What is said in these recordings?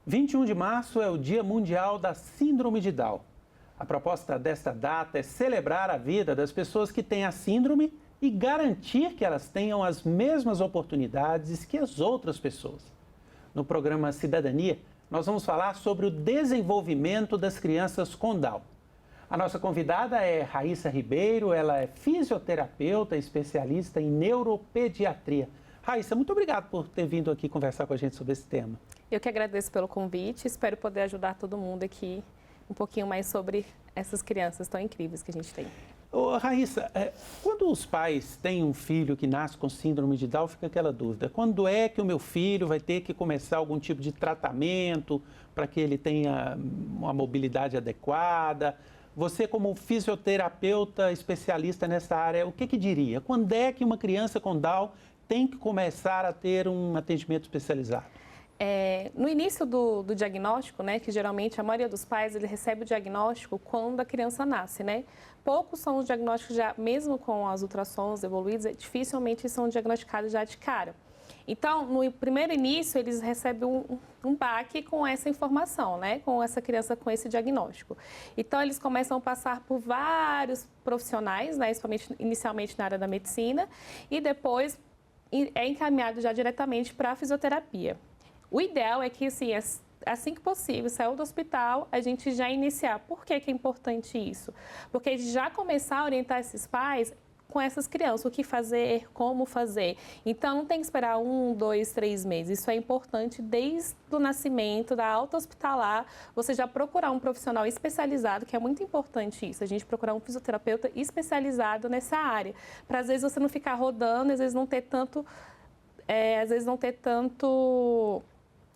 21 de março é o Dia Mundial da Síndrome de Down. A proposta desta data é celebrar a vida das pessoas que têm a síndrome e garantir que elas tenham as mesmas oportunidades que as outras pessoas. No programa Cidadania, nós vamos falar sobre o desenvolvimento das crianças com Down. A nossa convidada é Raíssa Ribeiro, ela é fisioterapeuta, especialista em neuropediatria. Raíssa, muito obrigado por ter vindo aqui conversar com a gente sobre esse tema. Eu que agradeço pelo convite, espero poder ajudar todo mundo aqui um pouquinho mais sobre essas crianças tão incríveis que a gente tem. Ô, Raíssa, quando os pais têm um filho que nasce com síndrome de Down, fica aquela dúvida. Quando é que o meu filho vai ter que começar algum tipo de tratamento para que ele tenha uma mobilidade adequada? Você, como fisioterapeuta especialista nessa área, o que diria? Quando é que uma criança com Down tem que começar a ter um atendimento especializado? No início do diagnóstico, né, que geralmente a maioria dos pais ele recebe o diagnóstico quando a criança nasce, né? Poucos são os diagnósticos já, mesmo com as ultrassons evoluídos, dificilmente são diagnosticados já de cara. Então, no primeiro início, eles recebem um baque com essa informação, né? Com essa criança com esse diagnóstico. Então, eles começam a passar por vários profissionais, né? Inicialmente na área da medicina, e depois é encaminhado já diretamente para a fisioterapia. O ideal é que, assim que possível, saiu do hospital, a gente já iniciar. Por que é importante isso? Porque já começar a orientar esses pais com essas crianças, o que fazer, como fazer. Então, não tem que esperar 1, 2, 3 meses. Isso é importante desde o nascimento, da alta hospitalar, você já procurar um profissional especializado, que é muito importante isso, a gente procurar um fisioterapeuta especializado nessa área, para às vezes você não ficar rodando, às vezes não ter tanto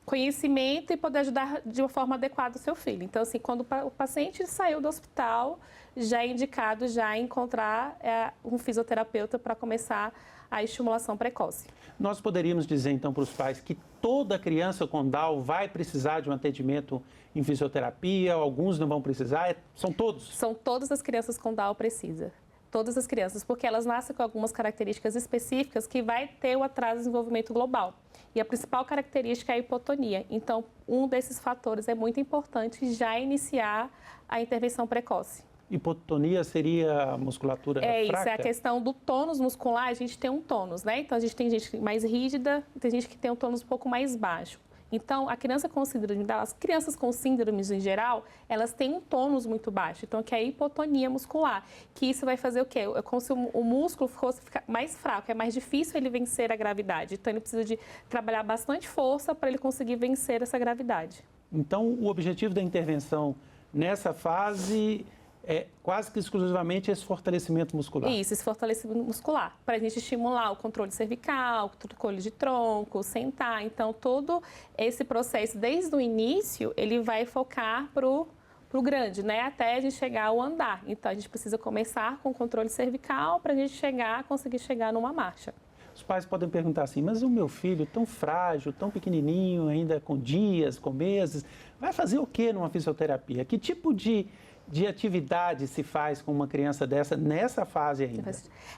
conhecimento e poder ajudar de uma forma adequada o seu filho. Então, assim, quando o paciente saiu do hospital, já é indicado já encontrar um fisioterapeuta para começar a estimulação precoce. Nós poderíamos dizer, então, para os pais que toda criança com Down vai precisar de um atendimento em fisioterapia, alguns não vão precisar, são todos? São todas as crianças com Down precisam. Todas as crianças, porque elas nascem com algumas características específicas que vai ter o atraso de desenvolvimento global. E a principal característica é a hipotonia. Então, um desses fatores é muito importante já iniciar a intervenção precoce. Hipotonia seria a musculatura fraca? Isso, é a questão do tônus muscular, a gente tem um tônus, né? Então, a gente tem gente mais rígida, tem gente que tem um tônus um pouco mais baixo. Então, a criança com síndrome de Down, as crianças com síndromes em geral, elas têm um tônus muito baixo, então que é a hipotonia muscular, que isso vai fazer o quê? É como se o músculo fosse ficar mais fraco, é mais difícil ele vencer a gravidade, então ele precisa de trabalhar bastante força para ele conseguir vencer essa gravidade. Então, o objetivo da intervenção nessa fase é quase que exclusivamente esse fortalecimento muscular. Isso, esse fortalecimento muscular, para a gente estimular o controle cervical, o controle de tronco, sentar. Então, todo esse processo, desde o início, ele vai focar para o grande, né? Até a gente chegar ao andar. Então, a gente precisa começar com o controle cervical para a gente conseguir chegar numa marcha. Os pais podem perguntar assim, mas o meu filho tão frágil, tão pequenininho, ainda com dias, com meses, vai fazer o que numa fisioterapia? Que tipo de atividade se faz com uma criança dessa nessa fase ainda?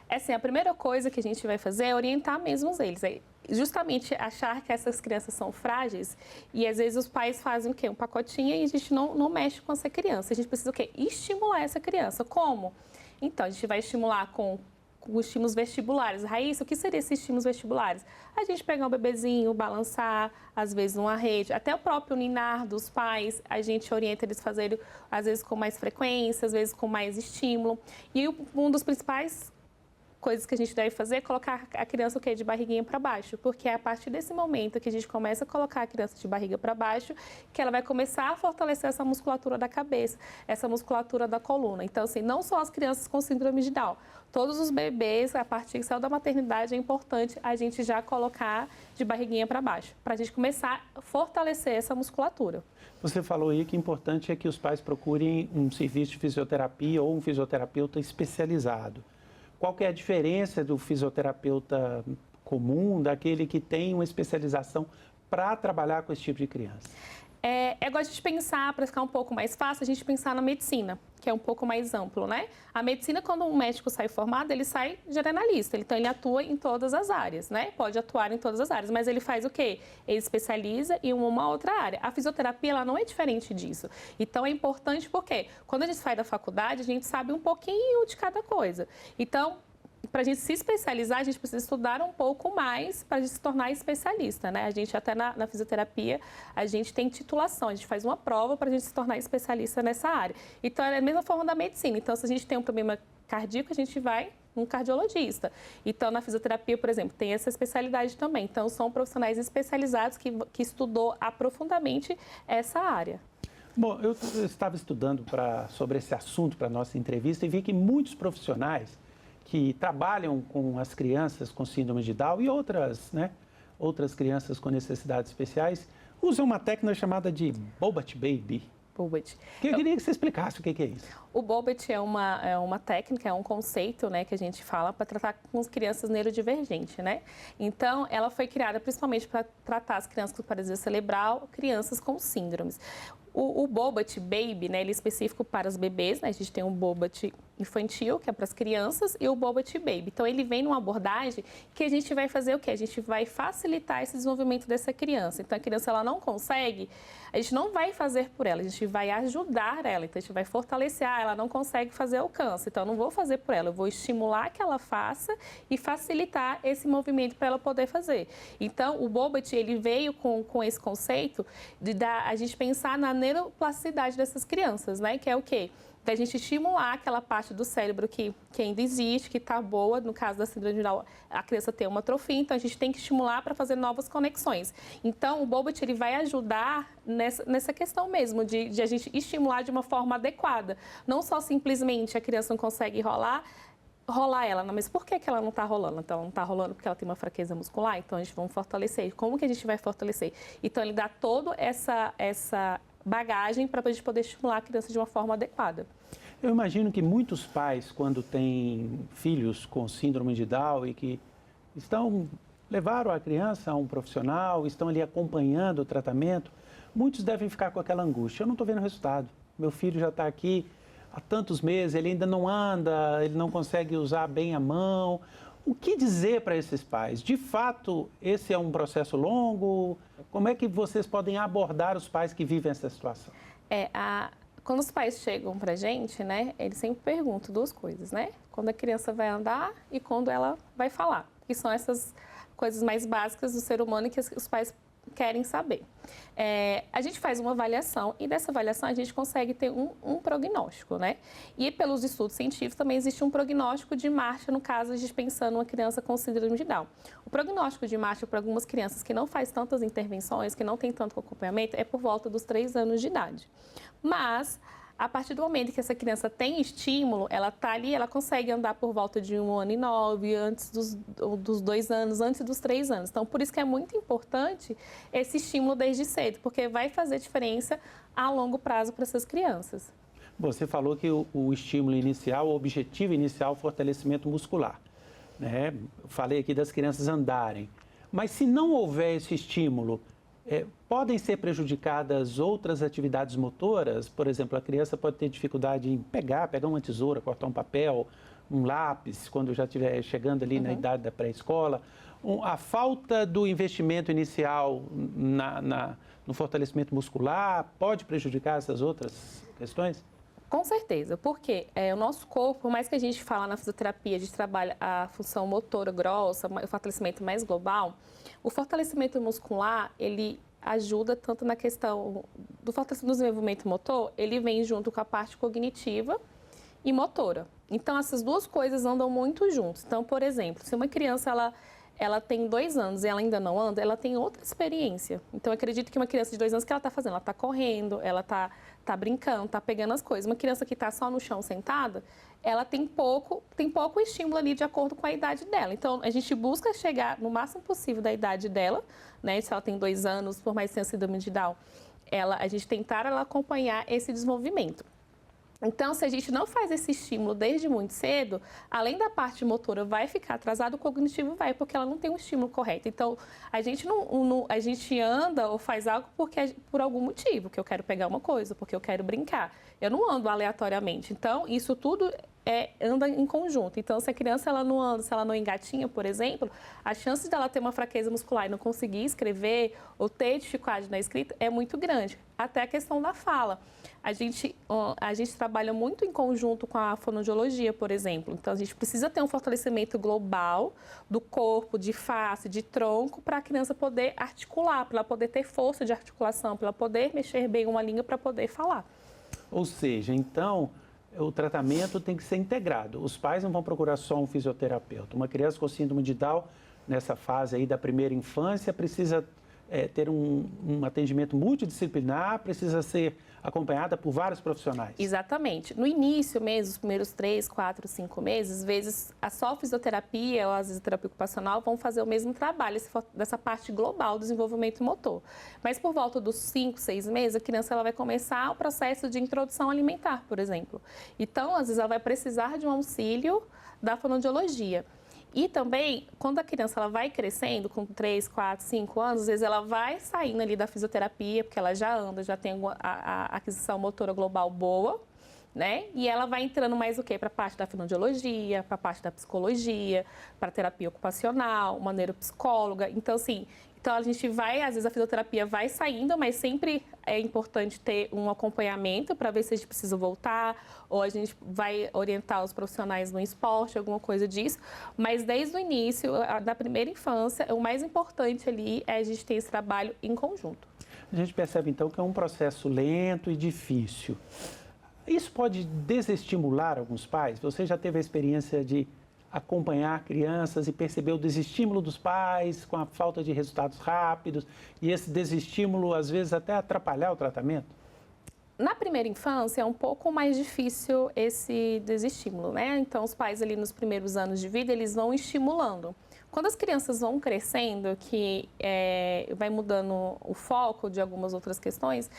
Assim, a primeira coisa que a gente vai fazer é orientar mesmo eles. É justamente achar que essas crianças são frágeis e às vezes os pais fazem o quê? Um pacotinho e a gente não mexe com essa criança. A gente precisa o quê? Estimular essa criança. Como? Então, a gente vai estimular com os estímulos vestibulares. Raíssa, o que seriam esses estímulos vestibulares? A gente pegar um bebezinho, balançar, às vezes numa rede, até o próprio ninar dos pais, a gente orienta eles a fazerem, às vezes com mais frequência, às vezes com mais estímulo. E um dos principais coisas que a gente deve fazer é colocar a criança de barriguinha para baixo, porque é a partir desse momento que a gente começa a colocar a criança de barriga para baixo que ela vai começar a fortalecer essa musculatura da cabeça, essa musculatura da coluna. Então, assim, não só as crianças com síndrome de Down, todos os bebês, a partir que saiu da maternidade, é importante a gente já colocar de barriguinha para baixo, para a gente começar a fortalecer essa musculatura. Você falou aí que o importante é que os pais procurem um serviço de fisioterapia ou um fisioterapeuta especializado. Qual que é a diferença do fisioterapeuta comum, daquele que tem uma especialização para trabalhar com esse tipo de criança? Eu gosto de pensar, para ficar um pouco mais fácil, a gente pensar na medicina, que é um pouco mais amplo, né? A medicina, quando um médico sai formado, ele sai generalista, então ele atua em todas as áreas, né? Pode atuar em todas as áreas, mas ele faz o quê? Ele especializa em uma outra área. A fisioterapia, ela não é diferente disso. Então, é importante porque quando a gente sai da faculdade, a gente sabe um pouquinho de cada coisa. Então, para a gente se especializar, a gente precisa estudar um pouco mais para a gente se tornar especialista, né? A gente até na fisioterapia, a gente tem titulação, a gente faz uma prova para a gente se tornar especialista nessa área. Então, é a mesma forma da medicina. Então, se a gente tem um problema cardíaco, a gente vai um cardiologista. Então, na fisioterapia, por exemplo, tem essa especialidade também. Então, são profissionais especializados que estudou aprofundadamente essa área. Bom, eu estava estudando sobre esse assunto para a nossa entrevista e vi que muitos profissionais que trabalham com as crianças com síndrome de Down e outras crianças com necessidades especiais, usam uma técnica chamada de Bobot Baby. Bobot. Eu queria que você explicasse o que é isso. O Bobot é uma técnica, é um conceito, né, que a gente fala para tratar com as crianças neurodivergentes, né? Então, ela foi criada principalmente para tratar as crianças com paralisia cerebral, crianças com síndromes. O Bobot Baby, né, ele é específico para os bebês, né? A gente tem um Bobot infantil, que é para as crianças, e o Bobot Baby. Então, ele vem numa abordagem que a gente vai fazer o quê? A gente vai facilitar esse desenvolvimento dessa criança. Então, a criança, ela não consegue, a gente não vai fazer por ela, a gente vai ajudar ela. Então, a gente vai fortalecer, ela não consegue fazer alcance, então, eu não vou fazer por ela, eu vou estimular que ela faça e facilitar esse movimento para ela poder fazer. Então, o Bobot, ele veio com esse conceito de a gente pensar na neuroplasticidade dessas crianças, né? Que é o quê? Da gente estimular aquela parte do cérebro que ainda existe, que está boa. No caso da síndrome de Down, a criança tem uma atrofia, então a gente tem que estimular para fazer novas conexões. Então, o Bobot, ele vai ajudar nessa questão mesmo, de a gente estimular de uma forma adequada. Não só simplesmente a criança não consegue rolar ela, mas por que ela não está rolando? Então, ela não está rolando porque ela tem uma fraqueza muscular, então a gente vai fortalecer. Como que a gente vai fortalecer? Então, ele dá toda essa bagagem para a gente poder estimular a criança de uma forma adequada. Eu imagino que muitos pais, quando têm filhos com síndrome de Down e que levaram a criança a um profissional, estão ali acompanhando o tratamento, muitos devem ficar com aquela angústia. Eu não estou vendo o resultado. Meu filho já está aqui há tantos meses, ele ainda não anda, ele não consegue usar bem a mão. O que dizer para esses pais? De fato, esse é um processo longo? Como é que vocês podem abordar os pais que vivem essa situação? Quando os pais chegam para a gente, né, eles sempre perguntam duas coisas, né? Quando a criança vai andar e quando ela vai falar. Que são essas coisas mais básicas do ser humano que os pais querem saber. A gente faz uma avaliação e dessa avaliação a gente consegue ter um prognóstico, né? E pelos estudos científicos também existe um prognóstico de marcha, no caso, a gente pensando uma criança com síndrome de Down. O prognóstico de marcha para algumas crianças que não faz tantas intervenções, que não tem tanto acompanhamento, é por volta dos 3 anos de idade. Mas, a partir do momento que essa criança tem estímulo, ela está ali, ela consegue andar por volta de 1 ano e 9, antes dos 2 anos, antes dos 3 anos. Então, por isso que é muito importante esse estímulo desde cedo, porque vai fazer diferença a longo prazo para essas crianças. Você falou que o estímulo inicial, o objetivo inicial é o fortalecimento muscular, né? Eu falei aqui das crianças andarem. Mas se não houver esse estímulo, podem ser prejudicadas outras atividades motoras? Por exemplo, a criança pode ter dificuldade em pegar uma tesoura, cortar um papel, um lápis, quando já estiver chegando ali na idade da pré-escola. A falta do investimento inicial no fortalecimento muscular pode prejudicar essas outras questões? Com certeza, porque o nosso corpo, por mais que a gente fala na fisioterapia, a gente trabalha a função motora grossa, o fortalecimento mais global, o fortalecimento muscular, ele ajuda tanto na questão do fortalecimento do desenvolvimento motor, ele vem junto com a parte cognitiva e motora. Então, essas duas coisas andam muito juntos. Então, por exemplo, se uma criança, ela tem 2 anos e ela ainda não anda, ela tem outra experiência. Então, eu acredito que uma criança de 2 anos, o que ela está fazendo? Ela está correndo, ela está brincando, está pegando as coisas. Uma criança que está só no chão sentada, ela tem pouco estímulo ali de acordo com a idade dela. Então, a gente busca chegar no máximo possível da idade dela, né? Se ela tem 2 anos, por mais que tenha síndrome de Down, a gente tentar ela acompanhar esse desenvolvimento. Então, se a gente não faz esse estímulo desde muito cedo, além da parte motora vai ficar atrasada, o cognitivo vai, porque ela não tem um estímulo correto. Então, a gente anda ou faz algo por algum motivo, que eu quero pegar uma coisa, porque eu quero brincar. Eu não ando aleatoriamente. Então, isso tudo anda em conjunto. Então, se a criança ela não anda, se ela não engatinha, por exemplo, a chance dela ter uma fraqueza muscular e não conseguir escrever ou ter dificuldade na escrita é muito grande. Até a questão da fala. A gente trabalha muito em conjunto com a fonoaudiologia, por exemplo. Então, a gente precisa ter um fortalecimento global do corpo, de face, de tronco, para a criança poder articular, para ela poder ter força de articulação, para ela poder mexer bem uma língua para poder falar. Ou seja, então, o tratamento tem que ser integrado. Os pais não vão procurar só um fisioterapeuta. Uma criança com síndrome de Down, nessa fase aí da primeira infância, precisa ter um atendimento multidisciplinar, precisa ser acompanhada por vários profissionais. Exatamente. No início mesmo, os primeiros 3, 4, 5 meses, às vezes a só fisioterapia ou a fisioterapia ocupacional vão fazer o mesmo trabalho, dessa parte global do desenvolvimento motor. Mas por volta dos 5, 6 meses, a criança ela vai começar o processo de introdução alimentar, por exemplo. Então, às vezes, ela vai precisar de um auxílio da fonoaudiologia. E também, quando a criança ela vai crescendo, com 3, 4, 5 anos, às vezes ela vai saindo ali da fisioterapia, porque ela já anda, já tem a aquisição motora global boa, né? E ela vai entrando mais o quê? Para a parte da fonoaudiologia, para a parte da psicologia, para a terapia ocupacional, uma neuropsicóloga. Então, assim, a gente vai, às vezes a fisioterapia vai saindo, mas sempre é importante ter um acompanhamento para ver se a gente precisa voltar ou a gente vai orientar os profissionais no esporte, alguma coisa disso. Mas desde o início, da primeira infância, o mais importante ali é a gente ter esse trabalho em conjunto. A gente percebe então que é um processo lento e difícil. Isso pode desestimular alguns pais? Você já teve a experiência de acompanhar crianças e perceber o desestímulo dos pais com a falta de resultados rápidos e esse desestímulo às vezes até atrapalhar o tratamento? Na primeira infância é um pouco mais difícil esse desestímulo, né? Então os pais ali nos primeiros anos de vida eles vão estimulando. Quando as crianças vão crescendo, que vai mudando o foco de algumas outras questões,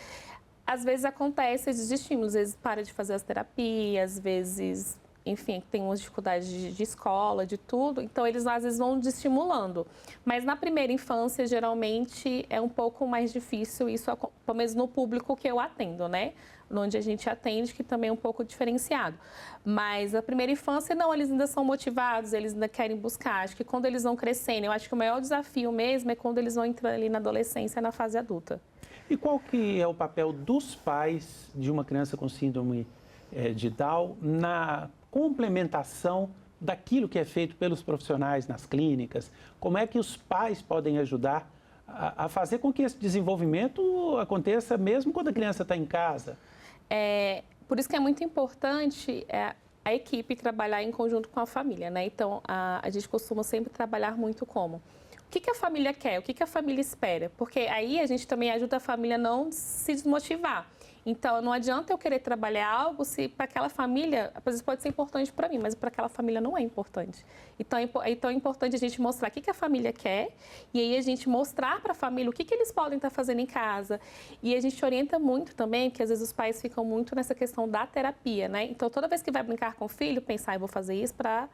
às vezes acontece esses estímulos, às vezes para de fazer as terapias, às vezes, enfim, tem umas dificuldades de escola, de tudo, então eles às vezes vão desestimulando. Mas na primeira infância, geralmente, é um pouco mais difícil isso, pelo menos no público que eu atendo, né? Onde a gente atende, que também é um pouco diferenciado. Mas na primeira infância, não, eles ainda são motivados, eles ainda querem buscar. Acho que quando eles vão crescendo, eu acho que o maior desafio mesmo é quando eles vão entrando ali na adolescência, na fase adulta. E qual que é o papel dos pais de uma criança com síndrome de Down na complementação daquilo que é feito pelos profissionais nas clínicas? Como é que os pais podem ajudar a fazer com que esse desenvolvimento aconteça mesmo quando a criança está em casa? Por isso que é muito importante a equipe trabalhar em conjunto com a família, né? Então, a gente costuma sempre trabalhar muito como? O que a família quer? O que a família espera? Porque aí a gente também ajuda a família a não se desmotivar. Então, não adianta eu querer trabalhar algo se para aquela família, às vezes pode ser importante para mim, mas para aquela família não é importante. Então, é importante a gente mostrar o que a família quer e aí a gente mostrar para a família o que eles podem estar fazendo em casa. E a gente orienta muito também, porque às vezes os pais ficam muito nessa questão da terapia, né? Então, toda vez que vai brincar com o filho, pensar, eu vou fazer isso para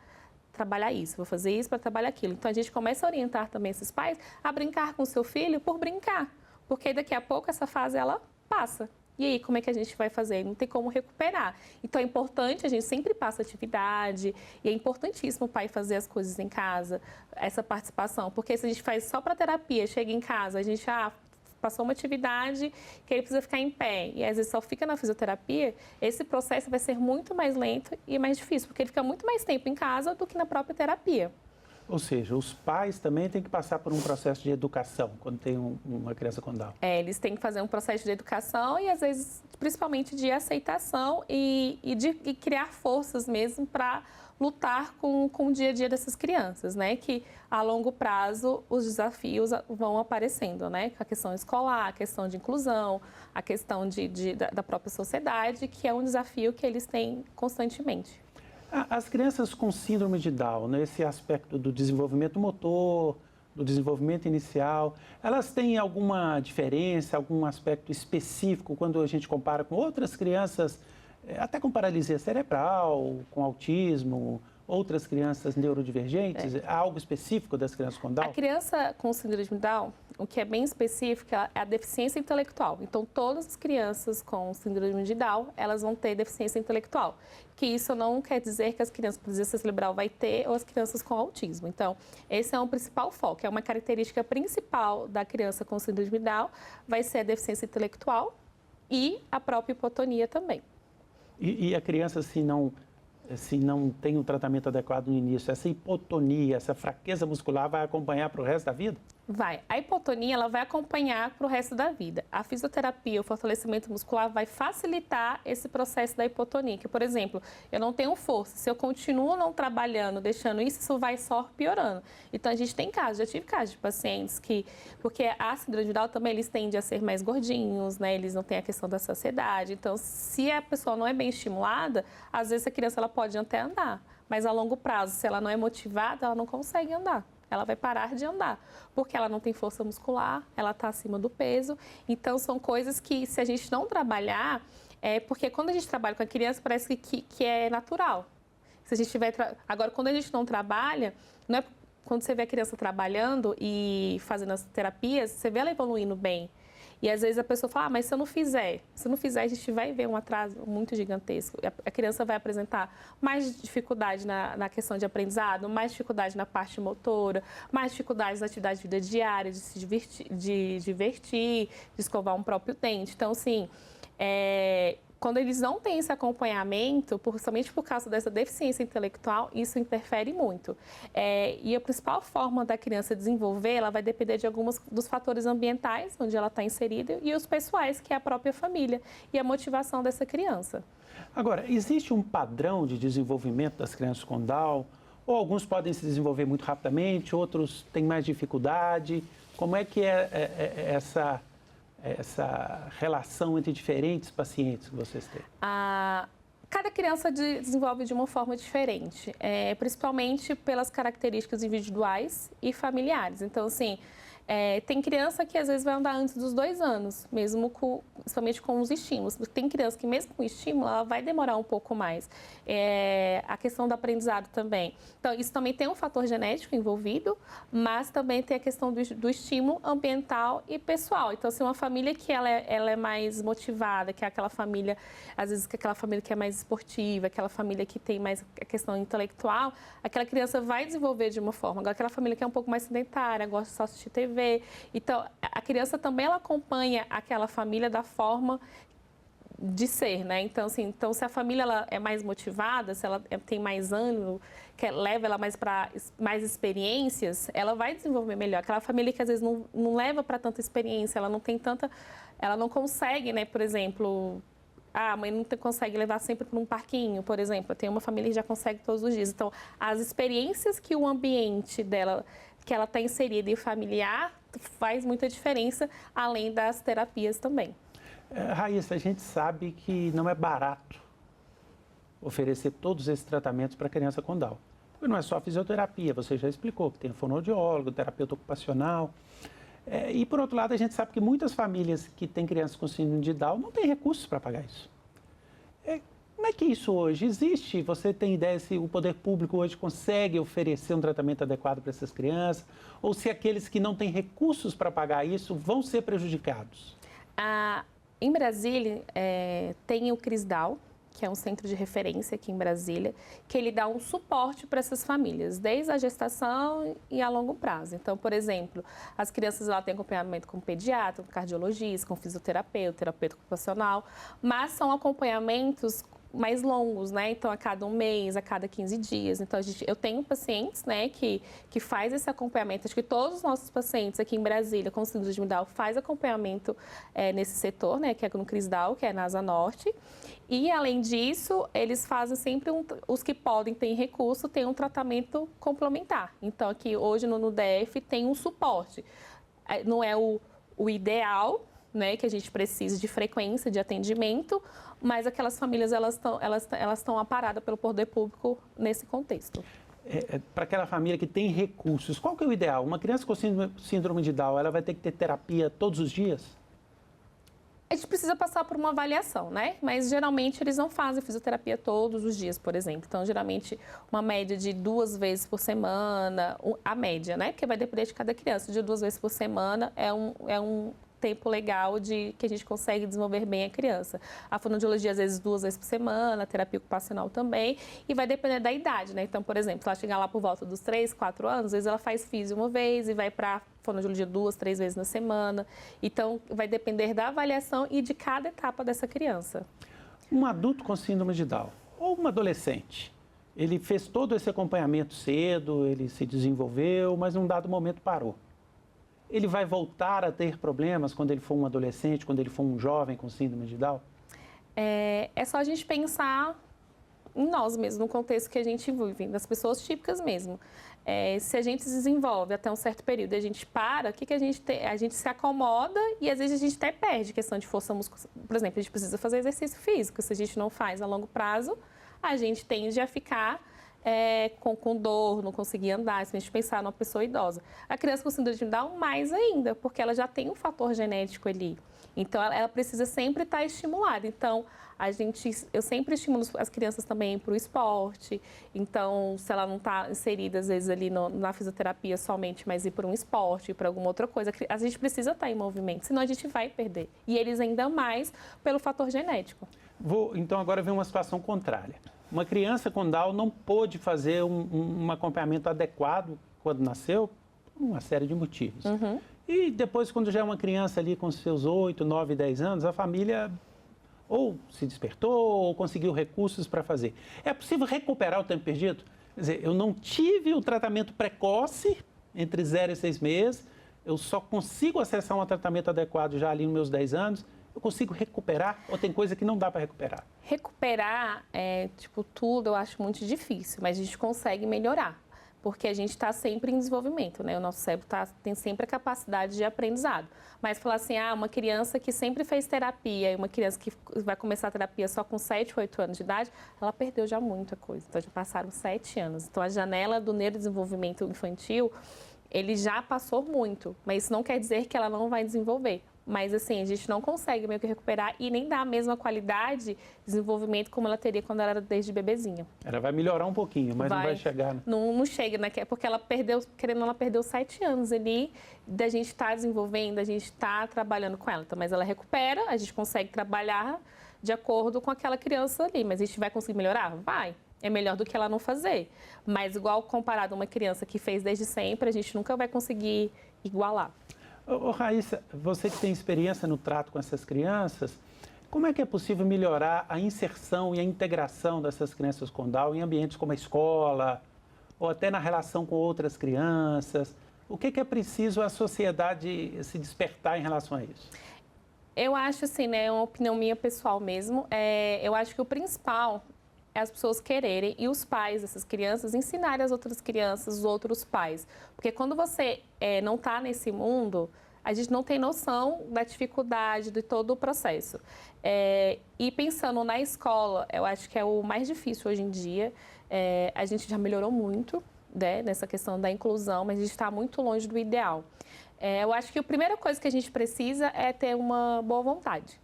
trabalhar isso, vou fazer isso para trabalhar aquilo. Então, a gente começa a orientar também esses pais a brincar com o seu filho por brincar, porque daqui a pouco essa fase, ela passa. E aí, como é que a gente vai fazer? Não tem como recuperar. Então, é importante, a gente sempre passa atividade, e é importantíssimo o pai fazer as coisas em casa, essa participação. Porque se a gente faz só para terapia, chega em casa, a gente passou uma atividade que ele precisa ficar em pé, e às vezes só fica na fisioterapia, esse processo vai ser muito mais lento e mais difícil, porque ele fica muito mais tempo em casa do que na própria terapia. Ou seja, os pais também têm que passar por um processo de educação quando tem uma criança com Down. Eles têm que fazer um processo de educação e, às vezes, principalmente de aceitação e criar forças mesmo para lutar com o dia a dia dessas crianças, né? Que, a longo prazo, os desafios vão aparecendo, né? A questão escolar, a questão de inclusão, a questão da própria sociedade, que é um desafio que eles têm constantemente. As crianças com síndrome de Down, nesse aspecto do desenvolvimento motor, do desenvolvimento inicial, elas têm alguma diferença, algum aspecto específico quando a gente compara com outras crianças até com paralisia cerebral, com autismo, outras crianças neurodivergentes? Há algo específico das crianças com Down? A criança com síndrome de Down, o que é bem específico é a deficiência intelectual. Então, todas as crianças com síndrome de Down, elas vão ter deficiência intelectual. Que isso não quer dizer que as crianças com deficiência cerebral vai ter ou as crianças com autismo. Então, esse é um principal foco, é uma característica principal da criança com síndrome de Down, vai ser a deficiência intelectual e a própria hipotonia também. E a criança, se não tem um tratamento adequado no início, essa hipotonia, essa fraqueza muscular vai acompanhar para o resto da vida? Vai. A hipotonia, ela vai acompanhar para o resto da vida. A fisioterapia, o fortalecimento muscular vai facilitar esse processo da hipotonia. Que, por exemplo, eu não tenho força. Se eu continuo não trabalhando, deixando isso vai só piorando. Então, a gente tem casos, já tive casos de pacientes que... Porque a síndrome de Down também, eles tendem a ser mais gordinhos, né? Eles não têm a questão da saciedade. Então, se a pessoa não é bem estimulada, às vezes a criança ela pode até andar. Mas, a longo prazo, se ela não é motivada, ela não consegue andar. Ela vai parar de andar, porque ela não tem força muscular, ela está acima do peso. Então, são coisas que, se a gente não trabalhar, porque quando a gente trabalha com a criança, parece que é natural. Se a gente tiver Agora, quando a gente não trabalha, não é quando você vê a criança trabalhando e fazendo as terapias, você vê ela evoluindo bem. E às vezes a pessoa fala, mas se eu não fizer, a gente vai ver um atraso muito gigantesco. A criança vai apresentar mais dificuldade na questão de aprendizado, mais dificuldade na parte motora, mais dificuldades na atividade de vida diária, de se divertir, de escovar um próprio dente. Então, assim, quando eles não têm esse acompanhamento, somente por causa dessa deficiência intelectual, isso interfere muito. E a principal forma da criança desenvolver, ela vai depender de alguns dos fatores ambientais, onde ela está inserida, e os pessoais, que é a própria família, e a motivação dessa criança. Agora, existe um padrão de desenvolvimento das crianças com Down? Ou alguns podem se desenvolver muito rapidamente, outros têm mais dificuldade? Como é que é essa relação entre diferentes pacientes que vocês têm? Cada criança desenvolve de uma forma diferente, principalmente pelas características individuais e familiares. Então, assim, tem criança que às vezes vai andar antes dos 2 anos, principalmente com os estímulos. Tem criança que mesmo com estímulo, ela vai demorar um pouco mais. A questão do aprendizado também. Então, isso também tem um fator genético envolvido, mas também tem a questão do estímulo ambiental e pessoal. Então, assim, uma família que ela é mais motivada, que é aquela família, às vezes, aquela família que é mais esportiva, aquela família que tem mais a questão intelectual, aquela criança vai desenvolver de uma forma. Agora, aquela família que é um pouco mais sedentária, gosta só de assistir TV. Então, a criança também ela acompanha aquela família da forma de ser, né? Então, assim, se a família ela é mais motivada, se ela tem mais ânimo, leva ela mais para mais experiências, ela vai desenvolver melhor. Aquela família que às vezes não leva para tanta experiência, ela não consegue, né? Por exemplo, a mãe não consegue levar sempre para um parquinho, por exemplo. Tem uma família que já consegue todos os dias. Então, as experiências que o ambiente dela, que ela está inserida e familiar, faz muita diferença, além das terapias também. Raíssa, a gente sabe que não é barato oferecer todos esses tratamentos para criança com Down. Porque não é só fisioterapia, você já explicou, que tem fonoaudiólogo, terapeuta ocupacional. E, por outro lado, a gente sabe que muitas famílias que têm crianças com síndrome de Down não têm recursos para pagar isso. Como é que isso hoje existe? Você tem ideia se o poder público hoje consegue oferecer um tratamento adequado para essas crianças? Ou se aqueles que não têm recursos para pagar isso vão ser prejudicados? Em Brasília, tem o CRISDAL, que é um centro de referência aqui em Brasília, que ele dá um suporte para essas famílias, desde a gestação e a longo prazo. Então, por exemplo, as crianças lá têm acompanhamento com pediatra, com cardiologista, com fisioterapeuta, terapeuta ocupacional, mas são acompanhamentos mais longos, né? Então, a cada 1 mês, a cada 15 dias. Então, eu tenho pacientes, né, que faz esse acompanhamento. Acho que todos os nossos pacientes aqui em Brasília com síndrome de Down faz acompanhamento nesse setor, né, que é no CRISDAL, que é na Asa Norte. E, além disso, eles fazem sempre, os que podem ter recurso, tem um tratamento complementar. Então, aqui hoje no DF tem um suporte. Não é o ideal, né, que a gente precisa de frequência de atendimento, mas aquelas famílias elas estão amparadas pelo poder público nesse contexto. Para aquela família que tem recursos, qual que é o ideal? Uma criança com síndrome de Down, ela vai ter que ter terapia todos os dias? A gente precisa passar por uma avaliação, né? Mas geralmente eles não fazem fisioterapia todos os dias, por exemplo. Então, geralmente, uma média de 2 vezes por semana, a média, né? Porque vai depender de cada criança. De 2 vezes por semana é um tempo legal que a gente consegue desenvolver bem a criança. A fonoaudiologia, às vezes, 2 vezes por semana, a terapia ocupacional também, e vai depender da idade, né? Então, por exemplo, ela chegar lá por volta dos 3, 4 anos, às vezes ela faz físio uma vez e vai para fonoaudiologia 2, 3 vezes na semana. Então, vai depender da avaliação e de cada etapa dessa criança. Um adulto com síndrome de Down ou um adolescente, ele fez todo esse acompanhamento cedo, ele se desenvolveu, mas num dado momento parou. Ele vai voltar a ter problemas quando ele for um adolescente, quando ele for um jovem com síndrome de Down? É só a gente pensar em nós mesmos, no contexto que a gente vive, das pessoas típicas mesmo. Se a gente se desenvolve até um certo período e a gente para, o que a gente tem? A gente se acomoda e às vezes a gente até perde questão de força muscular. Por exemplo, a gente precisa fazer exercício físico. Se a gente não faz a longo prazo, a gente tende a ficar com dor, não conseguir andar, se a gente pensar numa pessoa idosa. A criança com síndrome de Down, mais ainda, porque ela já tem um fator genético ali. Então, ela precisa sempre estar estimulada. Então, eu sempre estimulo as crianças também para o esporte. Então, se ela não está inserida, às vezes, ali na fisioterapia somente, mas ir para um esporte, para alguma outra coisa, a gente precisa estar em movimento, senão a gente vai perder. E eles ainda mais pelo fator genético. Então, agora vem uma situação contrária. Uma criança com Down não pôde fazer um acompanhamento adequado quando nasceu, por uma série de motivos. Uhum. E depois, quando já é uma criança ali com seus 8, 9, 10 anos, a família ou se despertou ou conseguiu recursos para fazer. É possível recuperar o tempo perdido? Quer dizer, eu não tive o tratamento precoce entre 0 e 6 meses, eu só consigo acessar um tratamento adequado já ali nos meus 10 anos. Eu consigo recuperar ou tem coisa que não dá para recuperar? Recuperar, tudo eu acho muito difícil, mas a gente consegue melhorar, porque a gente está sempre em desenvolvimento, né? O nosso cérebro tem sempre a capacidade de aprendizado. Mas falar assim, uma criança que sempre fez terapia e uma criança que vai começar a terapia só com 7, 8 anos de idade, ela perdeu já muita coisa. Então, já passaram 7 anos. Então, a janela do neurodesenvolvimento infantil, ele já passou muito, mas isso não quer dizer que ela não vai desenvolver. Mas, assim, a gente não consegue meio que recuperar e nem dar a mesma qualidade de desenvolvimento como ela teria quando ela era desde bebezinha. Ela vai melhorar um pouquinho, mas não vai chegar. Não chega, né? Porque ela perdeu, querendo ela perdeu 7 anos ali da gente estar desenvolvendo, da gente estar trabalhando com ela. Então, mas ela recupera, a gente consegue trabalhar de acordo com aquela criança ali. Mas a gente vai conseguir melhorar? Vai. É melhor do que ela não fazer. Mas, igual comparado a uma criança que fez desde sempre, a gente nunca vai conseguir igualar. Raíssa, você que tem experiência no trato com essas crianças, como é que é possível melhorar a inserção e a integração dessas crianças com Down em ambientes como a escola ou até na relação com outras crianças? O que é preciso a sociedade se despertar em relação a isso? Eu acho assim, né, uma opinião minha pessoal mesmo, eu acho que o principal é as pessoas quererem e os pais dessas crianças ensinarem as outras crianças, os outros pais. Porque quando você não está nesse mundo, a gente não tem noção da dificuldade de todo o processo. E pensando na escola, eu acho que é o mais difícil hoje em dia. A gente já melhorou muito, né, nessa questão da inclusão, mas a gente está muito longe do ideal. Eu acho que a primeira coisa que a gente precisa é ter uma boa vontade.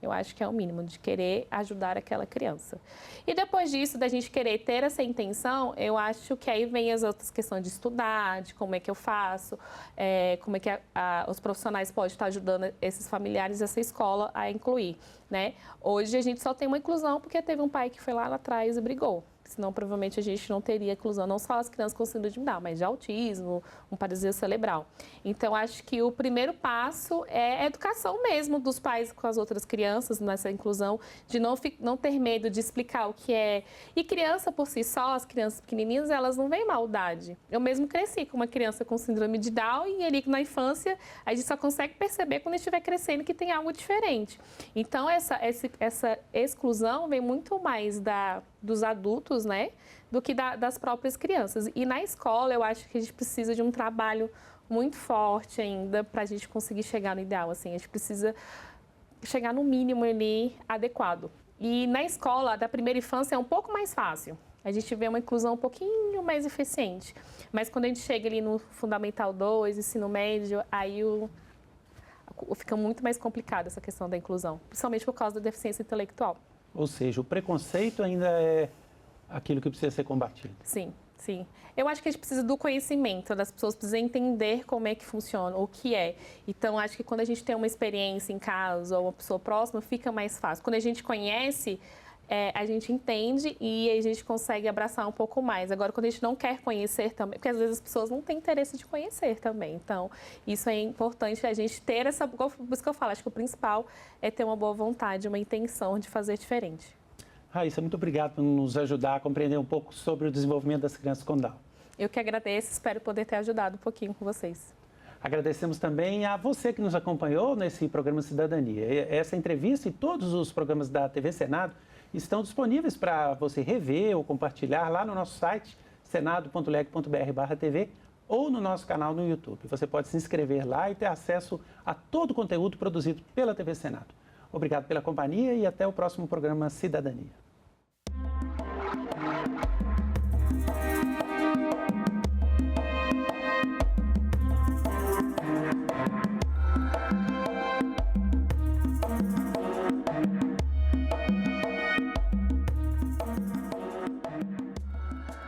Eu acho que é o mínimo, de querer ajudar aquela criança. E depois disso, da gente querer ter essa intenção, eu acho que aí vem as outras questões de estudar, de como é que eu faço, como é que os profissionais podem estar ajudando esses familiares, essa escola a incluir, né? Hoje a gente só tem uma inclusão porque teve um pai que foi lá atrás e brigou. Senão, provavelmente, a gente não teria inclusão, não só as crianças com síndrome de Down, mas de autismo, um paralisia cerebral. Então, acho que o primeiro passo é a educação mesmo dos pais com as outras crianças nessa inclusão, de não ter medo de explicar o que é. E criança por si só, as crianças pequenininhas, elas não veem maldade. Eu mesmo cresci com uma criança com síndrome de Down e ali na infância, a gente só consegue perceber quando estiver crescendo que tem algo diferente. Então, essa exclusão vem muito mais dos adultos, né, do que das próprias crianças. E na escola, eu acho que a gente precisa de um trabalho muito forte ainda para a gente conseguir chegar no ideal. Assim, a gente precisa chegar no mínimo ali adequado. E na escola, da primeira infância, é um pouco mais fácil. A gente vê uma inclusão um pouquinho mais eficiente. Mas quando a gente chega ali no Fundamental 2, ensino médio, aí a fica muito mais complicada essa questão da inclusão, principalmente por causa da deficiência intelectual. Ou seja, o preconceito ainda é aquilo que precisa ser combatido. Sim, sim. Eu acho que a gente precisa do conhecimento, das pessoas precisam entender como é que funciona, o que é. Então, acho que quando a gente tem uma experiência em casa ou uma pessoa próxima, fica mais fácil. Quando a gente conhece, a gente entende e a gente consegue abraçar um pouco mais. Agora, quando a gente não quer conhecer também, porque às vezes as pessoas não têm interesse de conhecer também. Então, isso é importante a gente ter essa... Por isso que eu falo, acho que o principal é ter uma boa vontade, uma intenção de fazer diferente. Raíssa, muito obrigado por nos ajudar a compreender um pouco sobre o desenvolvimento das crianças com Down. Eu que agradeço, espero poder ter ajudado um pouquinho com vocês. Agradecemos também a você que nos acompanhou nesse programa Cidadania. Essa entrevista e todos os programas da TV Senado estão disponíveis para você rever ou compartilhar lá no nosso site, senado.leg.br/tv, ou no nosso canal no YouTube. Você pode se inscrever lá e ter acesso a todo o conteúdo produzido pela TV Senado. Obrigado pela companhia e até o próximo programa Cidadania.